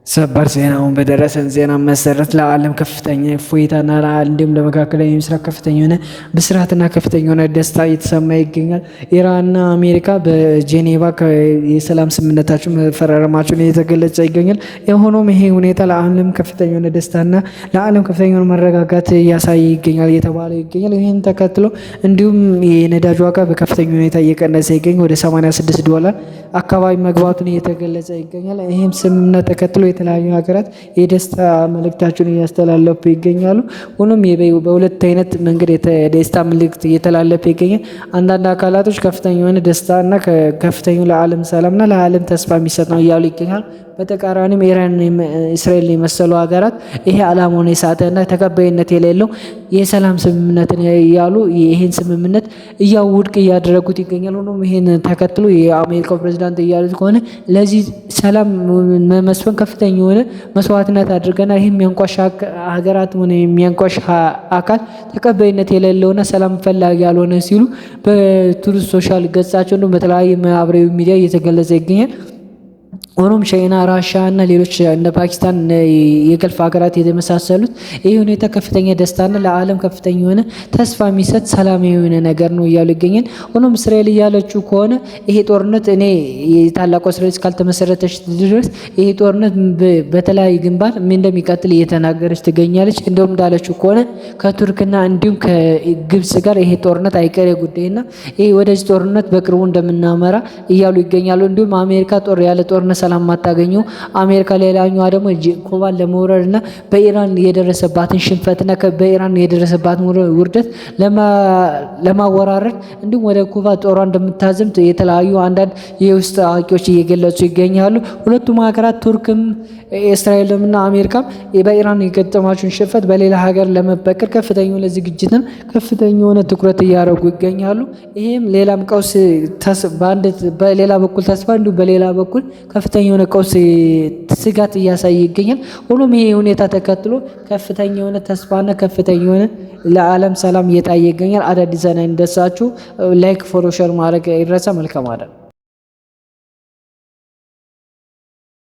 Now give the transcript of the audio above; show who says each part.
Speaker 1: ሰበር ዜናውን በደረሰን ዜና መሰረት ለዓለም ከፍተኛ እፎይታና እንዲሁም ለመካከለኛው ምስራቅ ከፍተኛ የሆነ ብስራትና ከፍተኛ የሆነ ደስታ እየተሰማ ይገኛል። ኢራንና አሜሪካ በጄኔቫ የሰላም ስምምነታቸው መፈራረማቸውን እየተገለጸ ይገኛል። የሆኖም ይሄ ሁኔታ ለዓለም ከፍተኛ የሆነ ደስታና ለዓለም ከፍተኛ የሆነ መረጋጋት እያሳየ ይገኛል እየተባለ ይገኛል። ይህን ተከትሎ እንዲሁም የነዳጅ ዋጋ በከፍተኛ ሁኔታ እየቀነሰ ይገኛል። ወደ $86 አካባቢ መግባቱን እየተገለጸ ይገኛል። ይህም ስምምነት ተከትሎ የተለያዩ ሀገራት የደስታ መልእክታቸውን እያስተላለፉ ይገኛሉ። ሆኖም በሁለት አይነት መንገድ የደስታ መልእክት እየተላለፈ ይገኛል። አንዳንድ አካላቶች ከፍተኛ የሆነ ደስታ እና ከፍተኛ ለዓለም ሰላምና ለዓለም ተስፋ የሚሰጥ ነው እያሉ ይገኛሉ። በተቃራኒም ኢራን፣ እስራኤል የመሰሉ ሀገራት ይሄ ዓላማውን የሳተና ተቀባይነት የሌለው የሰላም ስምምነትን እያሉ ይህን ስምምነት ውድቅ እያደረጉት ይገኛል። ሆኖም ይህን ተከትሎ የአሜሪካው ፕሬዚዳንት እያሉት ከሆነ ለዚህ ሰላም መመስፈን ከፍተኛ የሆነ መስዋዕትነት አድርገናል። ይህ የሚያንቋሽ ሀገራት ሆነ የሚያንቋሽ አካል ተቀባይነት የሌለውና ሰላም ፈላጊ ያልሆነ ሲሉ በቱሪስት ሶሻል ገጻቸው በተለያየ ማህበራዊ ሚዲያ እየተገለጸ ይገኛል። ሆኖም ቻይና፣ ራሻ እና ሌሎች እንደ ፓኪስታን የገልፍ ሀገራት የተመሳሰሉት ይህ ሁኔታ ከፍተኛ ደስታና ለዓለም ከፍተኛ የሆነ ተስፋ የሚሰጥ ሰላማዊ የሆነ ነገር ነው እያሉ ይገኛል። ሆኖም እስራኤል እያለችው ከሆነ ይሄ ጦርነት እኔ የታላቋ እስራኤል እስካልተመሰረተች ድረስ ይሄ ጦርነት በተለያዩ ግንባር እንደሚቀጥል እየተናገረች ትገኛለች። እንደውም እንዳለችው ከሆነ ከቱርክና እንዲሁም ከግብጽ ጋር ይሄ ጦርነት አይቀሬ ጉዳይና ይሄ ወደዚህ ጦርነት በቅርቡ እንደምናመራ እያሉ ይገኛሉ። እንዲሁም አሜሪካ ያለ ጦርነት ሰላም ማታገኘው አሜሪካ ሌላኛዋ ደግሞ ኩባን ለመውረር እና በኢራን የደረሰባትን ሽንፈትና በኢራን የደረሰባትን ውርደት ለማወራረድ እንዲሁም ወደ ኩባ ጦሯ እንደምታዘምት የተለያዩ አንዳንድ የውስጥ አዋቂዎች እየገለጹ ይገኛሉ። ሁለቱም ሀገራት ቱርክም እስራኤልም እና አሜሪካም በኢራን የገጠማቸውን ሽንፈት በሌላ ሀገር ለመበቀል ከፍተኛ የሆነ ዝግጅትን ከፍተኛ የሆነ ትኩረት እያደረጉ ይገኛሉ። ይህም ሌላም ቀውስ በሌላ በኩል ተስፋ እንዲሁም በሌላ በኩል ከፍተኛ የሆነ ቀውስ ስጋት እያሳየ ይገኛል። ሆኖም ይሄ ሁኔታ ተከትሎ ከፍተኛ የሆነ ተስፋና ከፍተኛ የሆነ ለዓለም ሰላም እየታየ ይገኛል። አዳዲስ ዜና እንደሳችሁ ላይክ ፎሎ ሼር ማድረግ ይረሳ። መልካም አይደል?